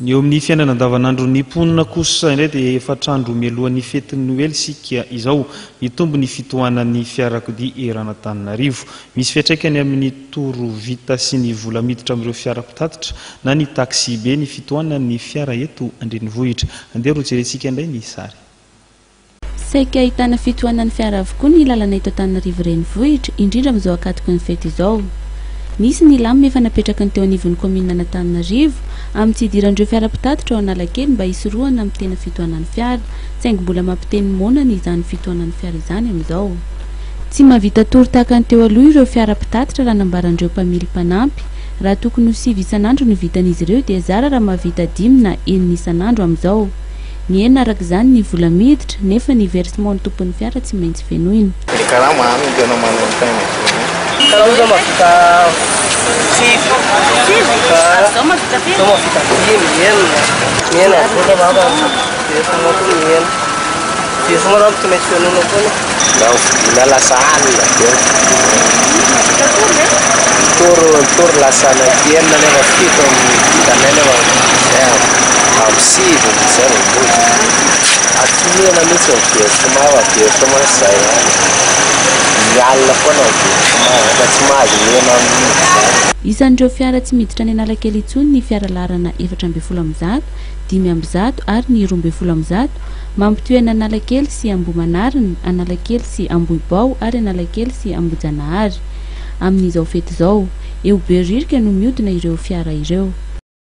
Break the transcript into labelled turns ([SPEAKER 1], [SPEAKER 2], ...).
[SPEAKER 1] Ny amin'ny fiainana andavanandro ny mponina kosa indray dia efatrandro mialoha ny fetin'ny Noely sika izao mitombo ny fitohanan'ny fiarakodia eran'Antananarivo. Misy fiantraikany amin'ny toro vita sy ny vola miditra amin'ireo fiara mpitatitra na ny taxibe ny fitohanan'ny fiara eto andrenivohitra. Andeha ro jerentsika indray ny sary.
[SPEAKER 2] Saika ahitana fitohanan'ny fiara avokoa ny lalana eto Antananarivo renivohitra indrindra amin'izao akatoko ny fety izao. Nisy ny lamy efa napetraka ny teo anivon'ny komina Antananarivo amin'ny tsy idiran'ireo fiara mpitatitra ao Analakely mba hisorohana amin'ny tena fitohanan'ny fiara, saingy mbola mampiteny monana izany fitohanan'ny fiara izany amin'izao. Tsy mahavita toro tahaka ny teo aloha ireo fiara mpitatitra raha nambaran'ireo mpamily mpanampy. Raha tokony ho 5 isan'andro ny vitan'izy ireo dia zara raha mahavita 5 na 9 isan'andro amin'izao. Ny ena araka izany ny vola miditra nefa ny versement ny tompon'ny fiara tsy maintsy fenoina.
[SPEAKER 3] Kalau mafita sifu, sama kita mien, aku dah apa? Semua tu mien, semua orang tu macam mana pun. Dah, nalasan lah. Tur lasan mien mana waktu kita mana waktu sifu, sifu. Aku ni nak misal semua saya.
[SPEAKER 2] Isan'ireo fiara tsy miditra ny Analakely intsony ny fiara larana 420, 500 ary ny 220 mampitoena Analakely sy Ambohimanarina, Analakely sy Ambohibao ary Analakely sy Ambohijanahary. Amin'izao fety izao, eo be ririka no mihodina ireo fiara ireo.